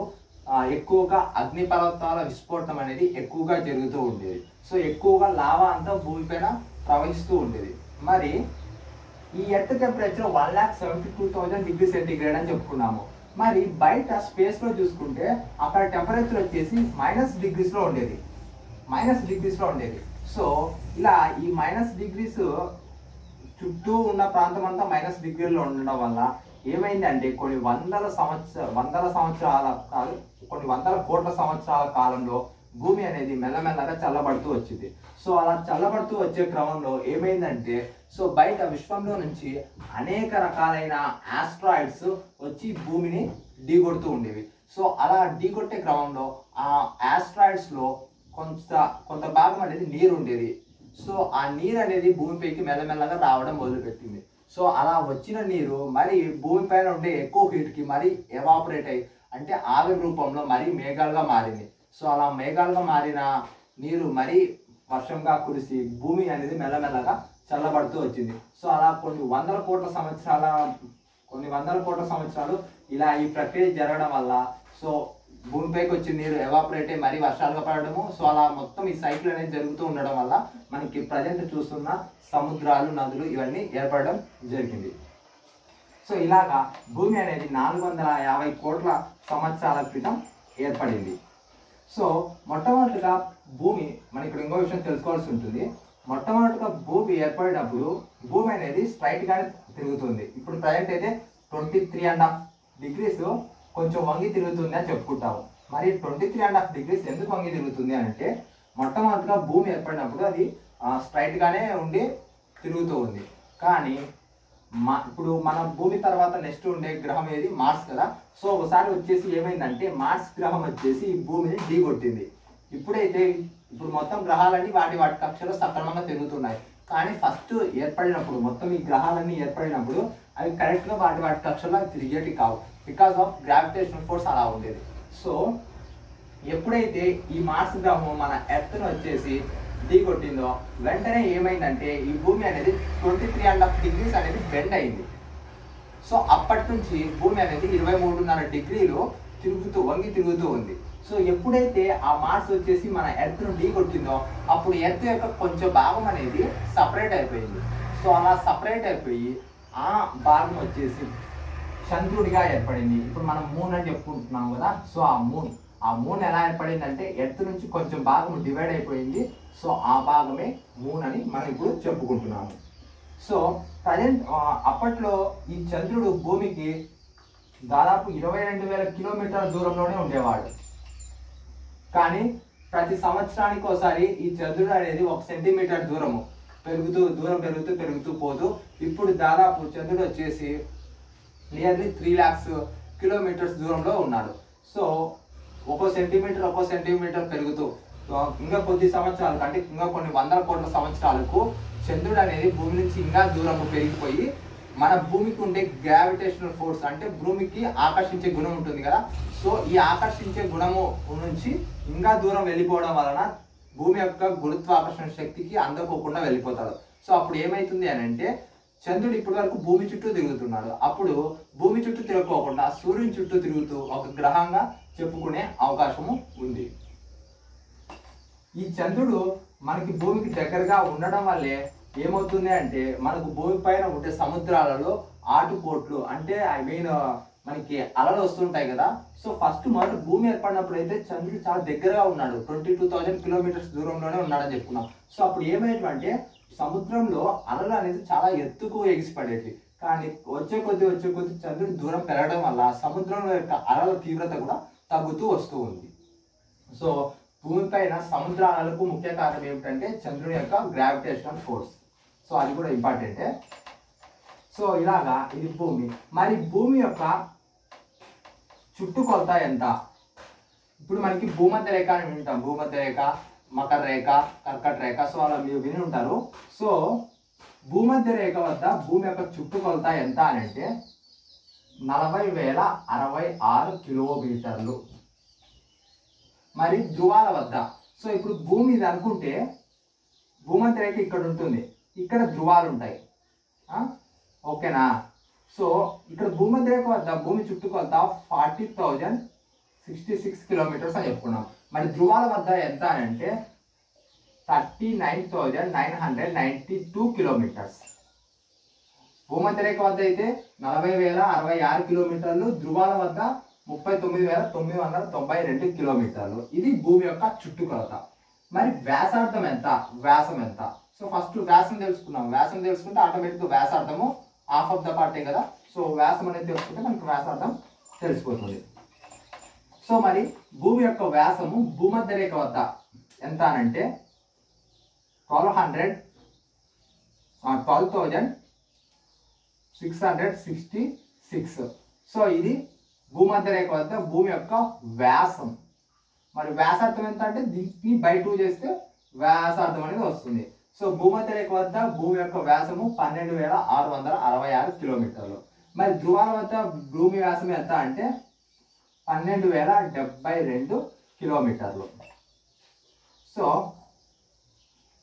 ఎక్కువగా అగ్నిపర్వతాల విస్ఫోటనం అనేది ఎక్కువగా జరుగుతూ ఉండేది. సో ఎక్కువగా లావా అంతా భూమిపైన ప్రవహిస్తూ ఉండేది. మరి ఈ ఎర్త్ టెంపరేచర్ 1,72,000 డిగ్రీ సెంటీగ్రేడ్ అని చెప్పుకున్నాము. మరి బయట స్పేస్లో చూసుకుంటే అక్కడ టెంపరేచర్ వచ్చేసి -డిగ్రీస్లో ఉండేది. సో ఇలా ఈ -డిగ్రీస్ చుట్టూ ఉన్న ప్రాంతం అంతా -డిగ్రీలో ఉండడం వల్ల ఏమైందంటే కొన్ని వందల కోట్ల సంవత్సరాల కాలంలో భూమి అనేది మెల్లమెల్లగా చల్లబడుతూ వచ్చింది. సో అలా చల్లబడుతూ వచ్చే క్రమంలో ఏమైందంటే, సో బయట విశ్వంలో నుంచి అనేక రకాలైన ఆస్ట్రాయిడ్స్ వచ్చి భూమిని ఢీకొడుతూ ఉండేవి. సో అలా ఢీకొట్టే క్రమంలో ఆ ఆస్ట్రాయిడ్స్లో కొంత భాగం అనేది నీరు ఉండేది. సో ఆ నీరు అనేది భూమిపైకి మెల్లమెల్లగా రావడం మొదలుపెట్టింది. సో అలా వచ్చిన నీరు మరి భూమిపైన ఉండే ఎక్కువ హీట్కి మరి ఎవాపరేట్ అయ్యి అంటే ఆవిరి రూపంలో మరి మేఘాలుగా మారింది. సో అలా మేఘాలుగా మారిన నీరు మరి వర్షంగా కురిసి భూమి అనేది మెల్లమెల్లగా చల్లబడుతూ వచ్చింది. సో అలా కొన్ని వందల కోట్ల సంవత్సరాలు ఇలా ఈ ప్రక్రియ జరగడం వల్ల సో భూమిపైకి వచ్చిన నీరు ఎవాపరేట్ అయ్యి మరీ వర్షాలుగా పడడము. సో అలా మొత్తం ఈ సైకిల్ అనేది జరుగుతూ ఉండడం వల్ల మనకి ప్రజెంట్ చూస్తున్న సముద్రాలు, నదులు ఇవన్నీ ఏర్పడడం జరిగింది. సో ఇలాగా భూమి అనేది 450 కోట్ల సంవత్సరాల క్రితం ఏర్పడింది. సో మొట్టమొదటిగా భూమి, మనం ఇక్కడ ఇంకో విషయం తెలుసుకోవాల్సి ఉంటుంది. మొట్టమొదటిగా భూమి ఏర్పడినప్పుడు భూమి అనేది స్ట్రైట్గానే తిరుగుతుంది. ఇప్పుడు ప్రజెంట్ అయితే 23.5 డిగ్రీస్ కొంచెం వంగి తిరుగుతుంది అని చెప్పుకుంటాము. మరి 23.5 డిగ్రీస్ ఎందుకు వంగి తిరుగుతుంది అని అంటే, మొట్టమొదటిగా భూమి ఏర్పడినప్పుడు అది స్ట్రైట్గానే ఉండి తిరుగుతూ ఉంది. కానీ ఇప్పుడు మన భూమి తర్వాత నెక్స్ట్ ఉండే గ్రహం ఏది? మార్స్ కదా. సో ఒకసారి వచ్చేసి ఏమైందంటే మార్స్ గ్రహం వచ్చేసి ఈ భూమిని ఢీకొట్టింది. ఇప్పుడు మొత్తం గ్రహాలన్నీ వాటి కక్షలో సక్రమంగా తిరుగుతున్నాయి. కానీ ఫస్ట్ ఏర్పడినప్పుడు మొత్తం ఈ గ్రహాలన్నీ ఏర్పడినప్పుడు అవి కరెక్ట్గా వాటి కక్షలో తిరిగేటి కావు. బికాస్ ఆఫ్ గ్రావిటేషనల్ ఫోర్స్ అలా ఉండేది. సో ఎప్పుడైతే ఈ మార్స్ గ్రహం మన ఎర్త్ను వచ్చేసి ఢీకొట్టిందో వెంటనే ఏమైందంటే ఈ భూమి అనేది 23.5 డిగ్రీస్ అనేది బెండ్ అయింది. సో అప్పటి నుంచి భూమి అనేది 23.5 డిగ్రీలు వంగి తిరుగుతూ ఉంది. సో ఎప్పుడైతే ఆ మార్స్ వచ్చేసి మన ఎర్త్ను ఢీకొట్టిందో అప్పుడు ఎర్త్ యొక్క కొంచెం భాగం అనేది సపరేట్ అయిపోయింది. సో అలా సపరేట్ అయిపోయి ఆ భాగం వచ్చేసి చంద్రుడిగా ఏర్పడింది. ఇప్పుడు మనం మూన్ అని చెప్పుకుంటున్నాం కదా. సో ఆ మూన్ ఎలా ఏర్పడింది అంటే ఎర్త్ నుంచి కొంచెం భాగం డివైడ్ అయిపోయింది. సో ఆ భాగమే మూన్ అని మనం ఇప్పుడు చెప్పుకుంటున్నాము. సో ప్రజెంట్ అప్పట్లో ఈ చంద్రుడు భూమికి దాదాపు 22,000 కిలోమీటర్ల దూరంలోనే ఉండేవాడు. కానీ ప్రతి సంవత్సరానికి ఒకసారి ఈ చంద్రుడు అనేది 1 సెంటీమీటర్ దూరం పెరుగుతూ పోతూ ఇప్పుడు దాదాపు చంద్రుడు వచ్చేసి నియర్లీ 3 lakhs కిలోమీటర్స్ దూరంలో ఉన్నాడు. సో ఒక్కో సెంటీమీటర్ పెరుగుతూ ఇంకా కొద్ది సంవత్సరాలకు అంటే ఇంకా కొన్ని వందల కోట్ల సంవత్సరాలకు చంద్రుడు అనేది భూమి నుంచి ఇంకా దూరం పెరిగిపోయి మన భూమికి ఉండే గ్రావిటేషనల్ ఫోర్స్ అంటే భూమికి ఆకర్షించే గుణం ఉంటుంది కదా. సో ఈ ఆకర్షించే గుణము నుంచి ఇంకా దూరం వెళ్ళిపోవడం వలన భూమి యొక్క గురుత్వాకర్షణ శక్తికి అందకోకుండా వెళ్ళిపోతాడు. సో అప్పుడు ఏమవుతుంది అని అంటే చంద్రుడు ఇప్పటి వరకు భూమి చుట్టూ తిరుగుతున్నాడు. అప్పుడు భూమి చుట్టూ తిరగకోకుండా సూర్యుని చుట్టూ తిరుగుతూ ఒక గ్రహంగా చెప్పుకునే అవకాశము ఉంది. ఈ చంద్రుడు మనకి భూమికి దగ్గరగా ఉండడం వల్లే ఏమవుతుంది అంటే మనకు భూమి పైన ఉండే సముద్రాలలో ఆటుపోట్లు అంటే మనకి అలలు వస్తుంటాయి కదా. సో మొదట భూమి ఏర్పడినప్పుడు అయితే చంద్రుడు చాలా దగ్గరగా ఉన్నాడు, 22,000 కిలోమీటర్స్ దూరంలోనే ఉన్నాడని చెప్పుకున్నాం. సో అప్పుడు ఏమైందంటే సముద్రంలో అలలు అనేది చాలా ఎత్తుకు ఎగిసిపడేది. కానీ వచ్చే కొద్ది చంద్రుడి దూరం పెరగడం వల్ల సముద్రంలో యొక్క అలల తీవ్రత కూడా తగ్గుతూ వస్తూ ఉంది. సో భూమి పైన సముద్రాలకు ముఖ్య కారణం ఏమిటంటే చంద్రుడి యొక్క గ్రావిటేషనల్ ఫోర్స్. సో అది కూడా ఇంపార్టెంటే. సో ఇలాగా ఇది భూమి. మరి భూమి యొక్క చుట్టుకొలత ఎంత? ఇప్పుడు మనకి భూమధ్య రేఖ అని వింటాం, భూమధ్య రేఖ, మకర రేఖ, కర్కట రేఖ, సో అలా మీరు విని ఉంటారు. సో భూమధ్య రేఖ వద్ద భూమి యొక్క చుట్టుకొలత ఎంత అని అంటే 40,066 కిలోమీటర్లు. మరి ధ్రువాల వద్ద, సో ఇప్పుడు భూమి ఇది అనుకుంటే భూమధ్య రేఖ ఇక్కడ ఉంటుంది, ఇక్కడ ధ్రువాలు ఉంటాయి, ఓకేనా. సో ఇక్కడ భూమధ్య రేఖ వద్ద భూమి చుట్టుకొలత 40,066 కిలోమీటర్స్ అని చెప్పుకున్నాం. మరి ధ్రువాల వద్ద ఎంత అని అంటే 39,992 కిలోమీటర్స్. భూమధ్య రేఖ వద్ద అయితే 40,066 కిలోమీటర్లు, ధ్రువాల వద్ద 39,992 కిలోమీటర్లు. ఇది భూమి యొక్క చుట్టుకొలత. మరి వ్యాసార్థం ఎంత, వ్యాసం ఎంత? సో ఫస్ట్ వ్యాసం తెలుసుకున్నాం. వ్యాసం తెలుసుకుంటే ఆటోమేటిక్గా వ్యాసార్థము హాఫ్ ఆఫ్ ద పార్టే కదా. సో వ్యాసం అనేది తెలుసుకుంటే మనకు వ్యాసార్థం తెలిసిపోతుంది. సో మరి భూమి యొక్క వ్యాసము భూమధ్య రేఖ వద్ద ఎంత అనంటే 12,666. సో ఇది భూమధ్య రేఖ వద్ద భూమి యొక్క వ్యాసం. మరి వ్యాసార్థం ఎంత అంటే దీన్ని బై 2 చేస్తే వ్యాసార్థం అనేది వస్తుంది. సో భూమధ్య రేఖ వద్ద భూమి యొక్క వ్యాసము 12,666 కిలోమీటర్లు. మరి ధ్రువాల వద్ద భూమి వ్యాసం ఎంత అంటే 12,072 కిలోమీటర్లు. సో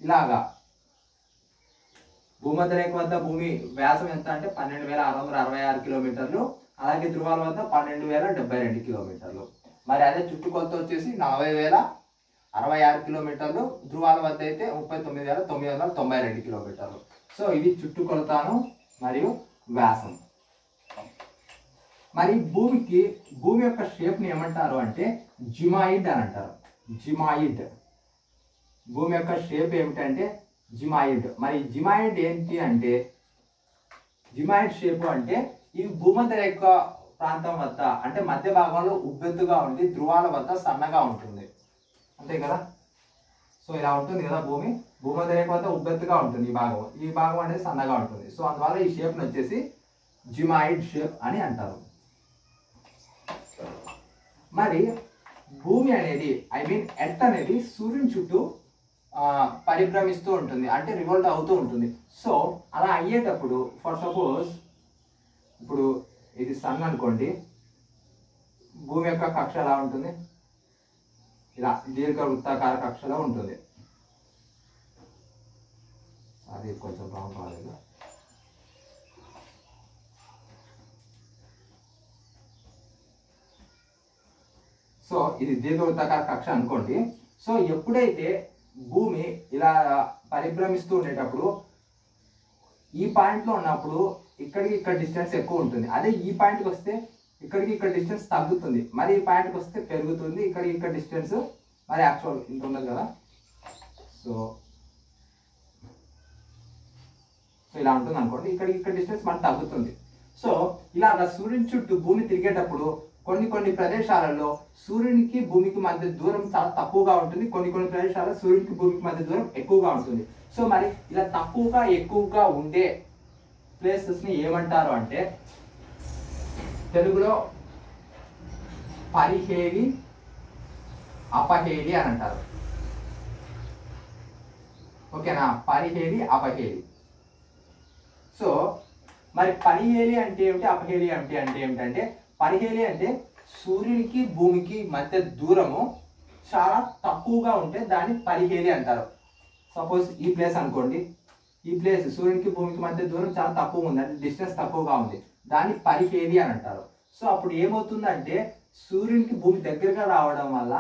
ఇలాగా భూమధ్య రేఖ వద్ద భూమి వ్యాసం ఎంత అంటే 12,666 కిలోమీటర్లు, అలాగే ధ్రువాల వద్ద 12,072 కిలోమీటర్లు. మరి అదే చుట్టుకొలత వచ్చేసి 40,066 కిలోమీటర్లు, ధ్రువాల వద్ద అయితే 39,992 కిలోమీటర్లు. సో ఇది చుట్టుకొలతను మరియు వ్యాసం. మరి భూమి యొక్క షేప్ని ఏమంటారు అంటే జిమాయిడ్ అని అంటారు. జిమాయిడ్, భూమి యొక్క షేప్ ఏమిటంటే జిమాయిడ్. మరి జిమాయిడ్ ఏంటి అంటే, జిమాయిడ్ షేప్ అంటే ఈ భూమధ్య రేఖ ప్రాంతం వద్ద అంటే మధ్య భాగంలో ఉబ్బెత్తుగా ఉండి ధ్రువాల వద్ద సన్నగా ఉంటుంది, అంతే కదా. సో ఇలా ఉంటుంది కదా భూమధ్య రేఖ వద్ద ఉబ్బెత్తుగా ఉంటుంది ఈ భాగం అనేది సన్నగా ఉంటుంది. సో అందువల్ల ఈ షేప్ని వచ్చేసి జిమాయిడ్ షేప్ అని అంటారు. మరి భూమి అనేది ఎర్త్ అనేది సూర్యుని చుట్టూ పరిభ్రమిస్తూ ఉంటుంది, అంటే రివోల్ట్ అవుతూ ఉంటుంది. సో అలా అయ్యేటప్పుడు ఫర్ సపోజ్ ఇప్పుడు ఇది సన్ అనుకోండి, భూమి యొక్క కక్ష ఎలా ఉంటుంది, ఇలా దీర్ఘ వృత్తాకార కక్షలో ఉంటుంది. అది కొంచెం రాంగ్ కాలేదు. సో ఇది దీర్ఘవృత్తాకార కక్ష అనుకోండి. సో ఎప్పుడైతే భూమి ఇలా పరిభ్రమిస్తూ ఉండేటప్పుడు ఈ పాయింట్లో ఉన్నప్పుడు ఇక్కడికి ఇక్కడ డిస్టెన్స్ ఎక్కువ ఉంటుంది, అదే ఈ పాయింట్కి వస్తే ఇక్కడికి ఇక్కడ డిస్టెన్స్ తగ్గుతుంది, మరి ఈ పాయింట్కి వస్తే పెరుగుతుంది, ఇక్కడికి ఇక్కడ డిస్టెన్స్ మరి యాక్చువల్ ఇంత ఉండదు కదా. సో ఇలా ఉంటుంది అనుకోండి, ఇక్కడికి ఇక్కడ డిస్టెన్స్ మరి తగ్గుతుంది. సో ఇలాగా సూర్యుని చుట్టూ భూమి తిరిగేటప్పుడు కొన్ని ప్రదేశాలలో సూర్యునికి భూమికి మధ్య దూరం చాలా తక్కువగా ఉంటుంది, కొన్ని ప్రదేశాలలో సూర్యునికి భూమికి మధ్య దూరం ఎక్కువగా ఉంటుంది. సో మరి ఇలా తక్కువగా ఎక్కువగా ఉండే ప్లేసెస్ని ఏమంటారు అంటే తెలుగులో పరిహేలి, అపహేలి అని అంటారు, ఓకేనా. పరిహేలి, అపహేలి. సో మరి పరిహేలి అంటే ఏమిటి, అపహేలి అంటే ఏమిటంటే పరిహేలి అంటే సూర్యునికి భూమికి మధ్య దూరము చాలా తక్కువగా ఉంటే దాన్ని పరిహేలి అంటారు. సపోజ్ ఈ ప్లేస్ అనుకోండి, ఈ ప్లేస్ సూర్యునికి భూమికి మధ్య దూరం చాలా తక్కువ ఉంది, అంటే డిస్టెన్స్ తక్కువగా ఉంది, దాన్ని పరిహేలి అని అంటారు. సో అప్పుడు ఏమవుతుందంటే సూర్యునికి భూమి దగ్గరగా రావడం వల్ల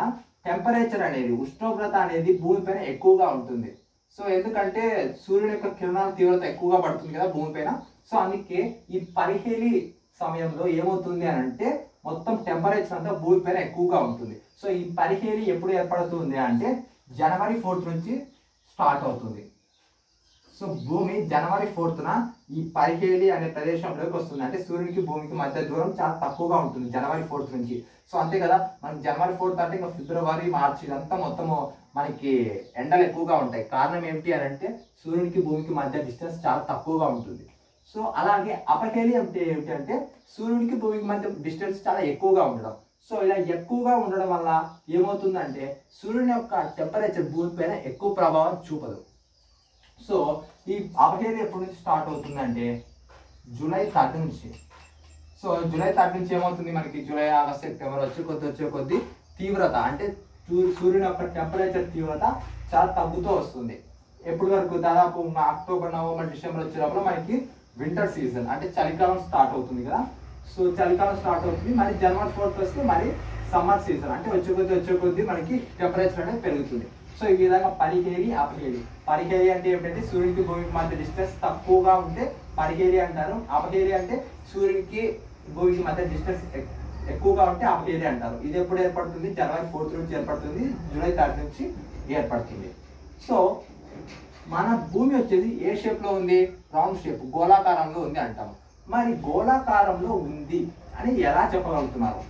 టెంపరేచర్ అనేది, ఉష్ణోగ్రత అనేది భూమిపైన ఎక్కువగా ఉంటుంది. సో ఎందుకంటే సూర్యుని యొక్క కిరణాల తీవ్రత ఎక్కువగా పడుతుంది కదా భూమిపైన. సో అందుకే ఈ పరిహేలి సమయంలో ఏమవుతుంది అని అంటే మొత్తం టెంపరేచర్ అంతా భూమిపైన ఎక్కువగా ఉంటుంది. సో ఈ పరిహేలి ఎప్పుడు ఏర్పడుతుంది అంటే జనవరి 4th నుంచి స్టార్ట్ అవుతుంది. సో భూమి జనవరి 4th ఈ పరిహేలి అనే ప్రదేశంలోకి వస్తుంది, అంటే సూర్యునికి భూమికి మధ్య దూరం చాలా తక్కువగా ఉంటుంది జనవరి 4th నుంచి. సో అంతే కదా, మనకి జనవరి 4th అంటే ఇంకా ఫిబ్రవరి, మార్చి ఇదంతా మొత్తము మనకి ఎండలు ఎక్కువగా ఉంటాయి. కారణం ఏమిటి అని అంటే సూర్యునికి భూమికి మధ్య డిస్టెన్స్ చాలా తక్కువగా ఉంటుంది. సో అలాగే అపహేలి అంటే ఏమిటి అంటే సూర్యునికి భూమికి మధ్య డిస్టెన్స్ చాలా ఎక్కువగా ఉండడం. సో ఇలా ఎక్కువగా ఉండడం వల్ల ఏమవుతుందంటే సూర్యుని యొక్క టెంపరేచర్ భూమిపైన ఎక్కువ ప్రభావం చూపదు. సో ఈ అపహేలి ఎప్పటి నుంచి స్టార్ట్ అవుతుందంటే జూలై 3 నుంచి. సో జూలై 3 నుంచి ఏమవుతుంది మనకి జూలై, ఆగస్ట్, సెప్టెంబర్ వచ్చే కొద్ది తీవ్రత అంటే సూర్యుని యొక్క టెంపరేచర్ తీవ్రత చాలా తగ్గుతూ వస్తుంది. ఎప్పటి వరకు దాదాపు అక్టోబర్, నవంబర్, డిసెంబర్ వచ్చేటప్పుడు మనకి వింటర్ సీజన్ అంటే చలికాలం స్టార్ట్ అవుతుంది కదా. సో చలికాలం స్టార్ట్ అవుతుంది, మరి జనవరి 4th వస్తే మరి సమ్మర్ సీజన్ అంటే వచ్చే కొద్ది మనకి టెంపరేచర్ అనేది పెరుగుతుంది. సో ఈ విధంగా పరిహేలి, అపహేలి. పరిహేలి అంటే ఏంటంటే సూర్యునికి భూమికి మధ్య డిస్టెన్స్ తక్కువగా ఉంటే పరిహేలి అంటారు. అపహేలి అంటే సూర్యునికి భూమికి మధ్య డిస్టెన్స్ ఎక్కువగా ఉంటే అపహేలి అంటారు. ఇది ఎప్పుడు ఏర్పడుతుంది? జనవరి 4th నుంచి ఏర్పడుతుంది, జూలై 3 నుంచి ఏర్పడుతుంది. సో మన భూమి వచ్చేసి ఏ షేప్ లో ఉంది? రౌండ్ షేప్, గోళాకారంలో ఉంది అంటాము. మరి గోళాకారంలో ఉంది అని ఎలా చెప్పగలుగుతున్నారు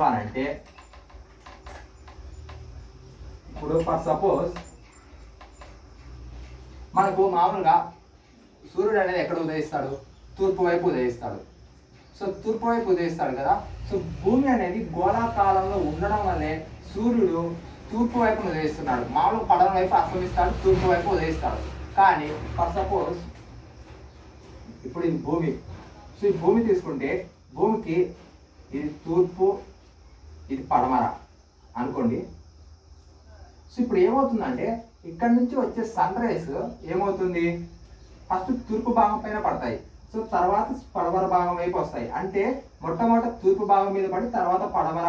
అని అంటే, ఇప్పుడు ఫర్ సపోజ్ మనకు మామూలుగా సూర్యుడు అనేది ఎక్కడ ఉదయిస్తాడు? తూర్పు వైపు ఉదయిస్తాడు. సో తూర్పు వైపు ఉదయిస్తాడు కదా. సో భూమి అనేది గోళాకారంలో ఉండడం వల్లే సూర్యుడు తూర్పు వైపు ఉదయిస్తున్నాడు. మామూలుగా పడవ వైపు అస్తమిస్తాడు, తూర్పు వైపు ఉదయిస్తాడు. కానీ ఫర్ సపోజ్ ఇప్పుడు ఇది భూమి. సో ఈ భూమి తీసుకుంటే భూమికి ఇది తూర్పు, ఇది పడమర అనుకోండి. సో ఇప్పుడు ఏమవుతుందంటే ఇక్కడ నుంచి వచ్చే సన్ రైస్ ఏమవుతుంది? ఫస్ట్ తూర్పు భాగం పైన పడతాయి, సో తర్వాత పడమర భాగం వైపు వస్తాయి. అంటే మొట్టమొదట తూర్పు భాగం మీద పడి తర్వాత పడమర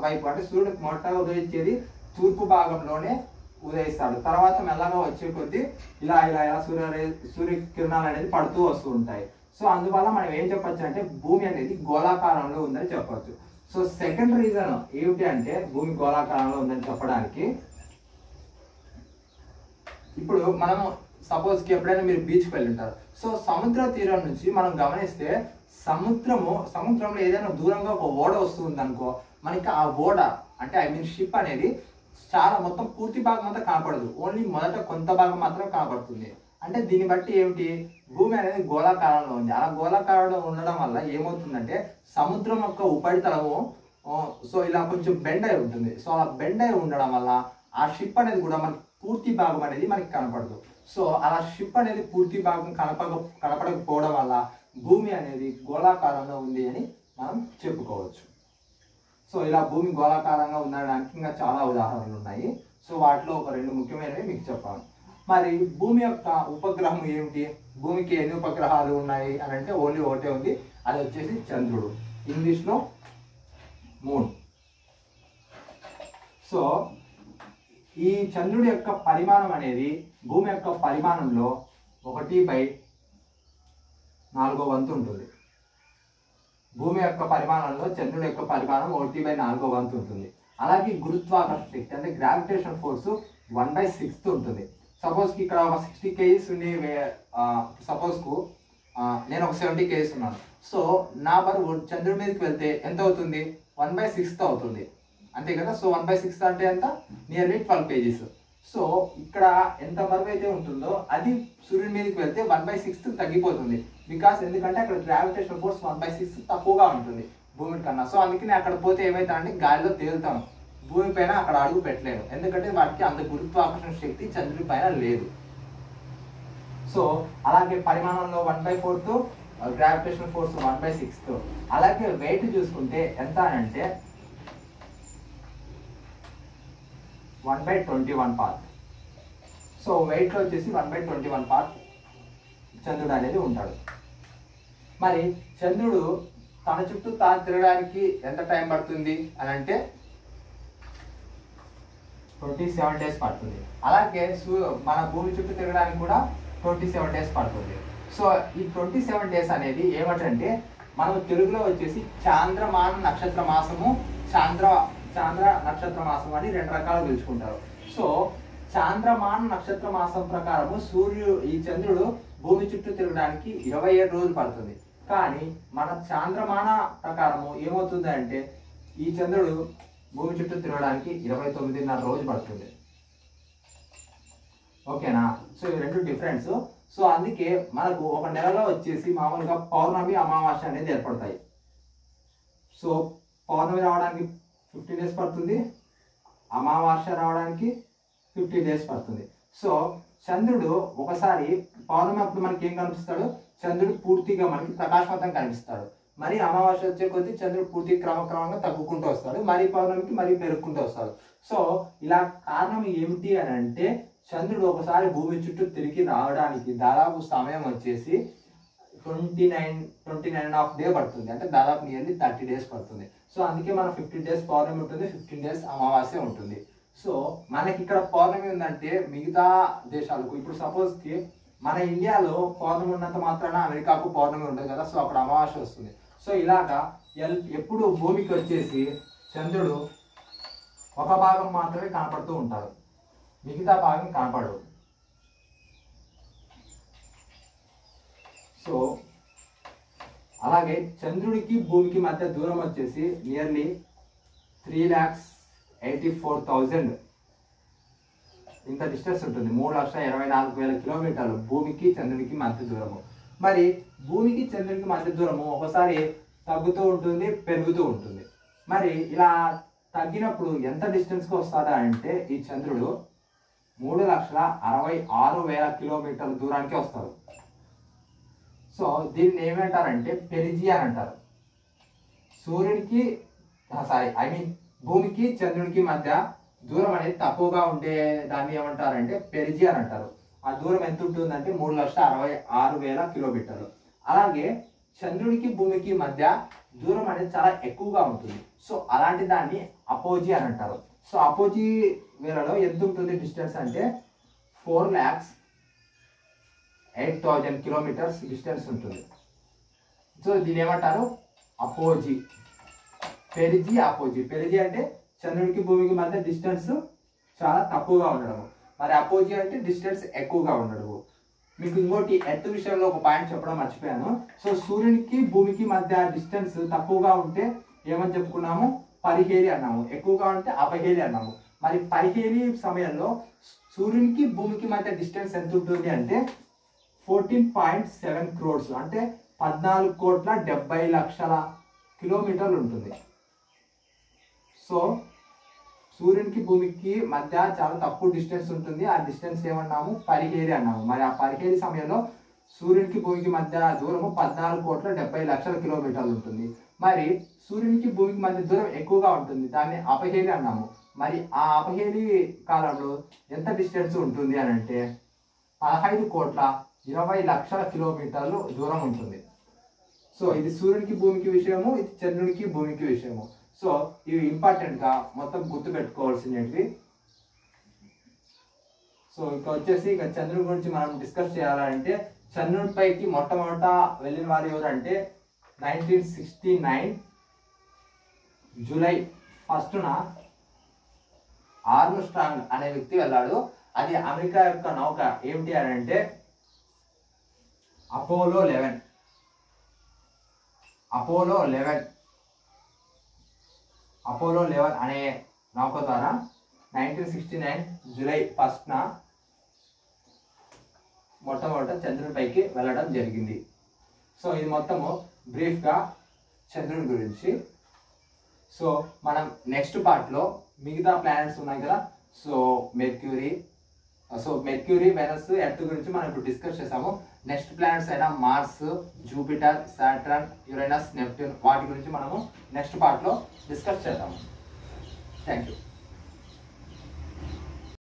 వైపు, అంటే సూర్యుడు మొట్ట ఉదయించేది తూర్పు భాగంలోనే ఉదయిస్తాడు. తర్వాత మెల్లగా వచ్చే కొద్దీ ఇలా ఇలా ఇలా సూర్య కిరణాలు అనేది పడుతూ వస్తూ ఉంటాయి. సో అందువల్ల మనం ఏం చెప్పొచ్చు అంటే భూమి అనేది గోళాకారంలో ఉందని చెప్పొచ్చు. సో సెకండ్ రీజన్ ఏమిటి అంటే భూమి గోళాకారంలో ఉందని చెప్పడానికి, ఇప్పుడు మనము సపోజ్కి ఎప్పుడైనా మీరు బీచ్కి వెళ్ళి ఉంటారు. సో సముద్ర తీరం నుంచి మనం గమనిస్తే సముద్రంలో ఏదైనా దూరంగా ఒక ఓడ వస్తుంది అనుకో, మనకి ఆ ఓడ అంటే షిప్ అనేది చాలా మొత్తం పూర్తి భాగం అంతా కనపడదు, ఓన్లీ మొదట కొంత భాగం మాత్రం కనపడుతుంది. అంటే దీన్ని బట్టి ఏమిటి? భూమి అనేది గోళాకారంలో ఉంది. అలా గోళాకారంలో ఉండడం వల్ల ఏమవుతుందంటే సముద్రం యొక్క ఉపరితలము సో ఇలా కొంచెం బెండ్ అయి ఉంటుంది. సో అలా బెండ్ అయి ఉండడం వల్ల ఆ షిప్ అనేది కూడా మనకి పూర్తి భాగం అనేది మనకి కనపడదు. సో అలా షిప్ అనేది పూర్తి భాగం కనపడకపోవడం వల్ల భూమి అనేది గోళాకారంలో ఉంది అని మనం చెప్పుకోవచ్చు. సో ఇలా భూమి గోళాకారంగా ఉండడానికి ఇంకా చాలా ఉదాహరణలు ఉన్నాయి. సో వాటిలో ఒక 2 ముఖ్యమైనవి మీకు చెప్పాను. మరి భూమి యొక్క ఉపగ్రహం ఏమిటి? భూమికి ఎన్ని ఉపగ్రహాలు ఉన్నాయి అని అంటే ఓన్లీ ఒకటే ఉంది, అది వచ్చేసి చంద్రుడు, ఇంగ్లీష్లో మూన్. సో ఈ చంద్రుడి యొక్క పరిమాణం అనేది భూమి యొక్క పరిమాణంలో 1/4 వంతు ఉంటుంది. భూమి యొక్క పరిమాణంలో చంద్రుడి యొక్క పరిమాణం 1/4 వంతు ఉంటుంది. అలాగే గురుత్వాకర్షణ శక్తి అంటే గ్రావిటేషన్ ఫోర్స్ 1/6 ఉంటుంది. సపోజ్కి ఇక్కడ ఒక 60 kgs ఉండి సపోజ్కు నేను ఒక 70 kgs ఉన్నాను. సో నా బరువు చంద్రుడి మీదకి వెళ్తే ఎంత అవుతుంది? 1/6 అవుతుంది, అంతే కదా. సో 1/6 అంటే ఎంత? Nearly 12 kgs. సో ఇక్కడ ఎంత బరువు అయితే ఉంటుందో అది సూర్యుడి మీదకి వెళ్తే 1/6 తగ్గిపోతుంది. ఎందుకంటే అక్కడ గ్రావిటేషన్ ఫోర్స్ 1/6 తక్కువగా ఉంటుంది భూమి కన్నా. సో అందుకని అక్కడ పోతే ఏమైతా అంటే గాలిలో తేలుతాను, భూమి పైన అక్కడ అడుగు పెట్టలేను, ఎందుకంటే వాటికి అంత గురుత్వాకర్షణ శక్తి చంద్రుడి పైన లేదు. సో అలాగే పరిమాణంలో 1/4, గ్రావిటేషన్ ఫోర్స్ 1/6. అలాగే వెయిట్ చూసుకుంటే ఎంత అంటే 1/21 పార్ట్. సో వెయిట్లో వచ్చేసి 1/21 పార్ట్ చంద్రుడు అనేది ఉంటాడు. మరి చంద్రుడు తన చుట్టూ తాను తిరగడానికి ఎంత టైం పడుతుంది అని అంటే 27 days పడుతుంది. అలాగే మన భూమి చుట్టూ తిరగడానికి కూడా 27 days పడుతుంది. సో ఈ 27 days అనేది ఏమిటంటే మనం తెలుగులో వచ్చేసి చాంద్రమాన నక్షత్ర మాసము, చాంద్ర నక్షత్ర మాసం అని 2 రకాలు పిలుచుకుంటారు. సో చాంద్రమాన నక్షత్ర మాసం ప్రకారము ఈ చంద్రుడు భూమి చుట్టూ తిరగడానికి 27 రోజులు పడుతుంది. కానీ మన చాంద్రమాన ప్రకారము ఏమవుతుంది అంటే ఈ చంద్రుడు భూమి చుట్టూ తిరగడానికి 29.5 రోజులు పడుతుంది. ఓకేనా? సో ఇవి 2 డిఫరెన్స్. సో అందుకే మనకు ఒక నెలలో వచ్చేసి మామూలుగా పౌర్ణమి, అమావాస్య అనేది ఏర్పడతాయి. సో సో పౌర్ణమి రావడానికి 15 డేస్ పడుతుంది, అమావాస్య రావడానికి 15 డేస్ పడుతుంది. సో చంద్రుడు ఒకసారి పౌర్ణమి అప్పుడు మనకి ఏం కనిపిస్తాడు, చంద్రుడు పూర్తిగా మనకి ప్రకాశవంతం కనిపిస్తాడు. మరి అమావాస్య వచ్చే కొద్దీ చంద్రుడు పూర్తి క్రమక్రమంగా తగ్గుకుంటూ వస్తాడు, మరి పౌర్ణమికి మరీ పెరుగుకుంటూ వస్తాడు. సో ఇలా కారణం ఏమిటి అని అంటే చంద్రుడు ఒకసారి భూమి చుట్టూ తిరిగి రావడానికి దాదాపు సమయం వచ్చేసి 29.5 డే పడుతుంది, అంటే దాదాపు నియర్లీ 30 డేస్ పడుతుంది. సో అందుకే మనం 15 డేస్ పౌర్ణమి ఉంటుంది, 15 డేస్ అమావాస్య ఉంటుంది. సో మనకి ఇక్కడ పౌర్ణమి ఉందంటే మిగతా దేశాలకు, ఇప్పుడు సపోజ్కి మన ఇండియాలో పౌర్ణమి ఉన్నంత మాత్రాన అమెరికాకు పౌర్ణమి ఉంటుంది కదా, సో అక్కడ అమావాస్య వస్తుంది. సో ఇలాగా ఎప్పుడు భూమికి వచ్చేసి చంద్రుడు ఒక భాగం మాత్రమే కనపడుతూ ఉంటారు, మిగతా భాగం కనపడదు. సో అలాగే చంద్రుడికి భూమికి మధ్య దూరం వచ్చేసి నియర్లీ 3,84,000 ఇంత డిస్టెన్స్ ఉంటుంది. 3,24,000 కిలోమీటర్లు భూమికి చంద్రుడికి మధ్య దూరము. మరి భూమికి చంద్రుడికి మధ్య దూరము ఒకసారి తగ్గుతూ ఉంటుంది, పెరుగుతూ ఉంటుంది. మరి ఇలా తగ్గినప్పుడు ఎంత డిస్టెన్స్కి వస్తుందా అంటే ఈ చంద్రుడు 3,66,000 కిలోమీటర్ల దూరానికి వస్తారు. సో దీన్ని ఏమంటారంటే పెరిజియన్ అంటారు. సూర్యుడికి భూమికి చంద్రుడికి మధ్య దూరం అనేది తక్కువగా ఉండే దాన్ని ఏమంటారంటే పెరిజియన్ అంటారు. ఆ దూరం ఎంత ఉంటుందంటే 3,66,000 కిలోమీటర్లు. అలాగే చంద్రుడికి భూమికి మధ్య దూరం అనేది చాలా ఎక్కువగా ఉంటుంది. సో అలాంటి దాన్ని అపోజీ అని అంటారు. సో అపోజీ వేళలో ఎంత ఉంటుంది డిస్టెన్స్ అంటే 4,08,000 కిలోమీటర్స్ డిస్టెన్స్ ఉంటుంది. సో దీని ఏమంటారు అపోజీ, పెరిజీ, అపోజీ. పెరిజీ అంటే చంద్రుడికి భూమికి మధ్య డిస్టెన్స్ చాలా తక్కువగా ఉండడము, మరి అపోజీ అంటే డిస్టెన్స్ ఎక్కువగా ఉండడము. మీకు ఇంకోటి ఎర్త్ విషయంలో ఒక పాయింట్ చెప్పడం మర్చిపోయాను. సో సూర్యునికి భూమికి మధ్య డిస్టెన్స్ తక్కువగా ఉంటే ఏమని చెప్పుకున్నాము, పరిహేలి అన్నాము, ఎక్కువగా ఉంటే అపహేలి అన్నాము. మరి పరిహేలి సమయంలో సూర్యునికి భూమికి మధ్య డిస్టెన్స్ ఎంత ఉంటుంది అంటే 14.7 crores, అంటే 14,70,00,000 కిలోమీటర్లు ఉంటుంది. సో సూర్యునికి భూమికి మధ్య చాలా తక్కువ డిస్టెన్స్ ఉంటుంది, ఆ డిస్టెన్స్ ఏమన్నాము పరిహేలి అన్నాము. మరి ఆ పరిహేలి సమయంలో సూర్యునికి భూమికి మధ్య దూరము 14,70,00,000 కిలోమీటర్లు ఉంటుంది. మరి సూర్యునికి భూమికి మధ్య దూరం ఎక్కువగా ఉంటుంది, దాన్ని అపహేలి అన్నాము. మరి ఆ అపహేలి కాలంలో ఎంత డిస్టెన్స్ ఉంటుంది అని అంటే 15,20,00,000 కిలోమీటర్లు దూరం ఉంటుంది. సో ఇది సూర్యునికి భూమికి విషయము, ఇది చంద్రునికి భూమికి విషయము. సో ఇవి ఇంపార్టెంట్గా మొత్తం గుర్తుపెట్టుకోవాల్సినవి. సో ఇక వచ్చేసి ఇక చంద్రుడి గురించి మనం డిస్కస్ చేయాలంటే చంద్రుడిపైకి మొట్టమొదట వెళ్ళిన వారు ఎవరంటే 1969 జూలై 1న ఆర్మ్స్ట్రాంగ్ అనే వ్యక్తి వెళ్ళాడు. అది అమెరికా యొక్క నౌక ఏమిటి అని అంటే అపోలో 11. అపోలో 11 అనే నౌక ద్వారా 1969 జూలై 1న మొట్టమొదట చంద్రుడిపైకి వెళ్ళడం జరిగింది. సో ఇది మొత్తము బ్రీఫ్గా చంద్రుడి గురించి. సో మనం నెక్స్ట్ పార్ట్లో మిగతా ప్లానెట్స్ ఉన్నాయి కదా, సో మెర్క్యూరీ, వెనస్, ఎర్త్ గురించి మనం ఇప్పుడు డిస్కస్ చేసాము. నెక్స్ట్ ప్లానెట్స్ అయినా Mars, Jupiter, Saturn, Uranus, Neptune వాటి గురించి మనము నెక్స్ట్ పార్ట్లో డిస్కస్ చేద్దాము. Thank you.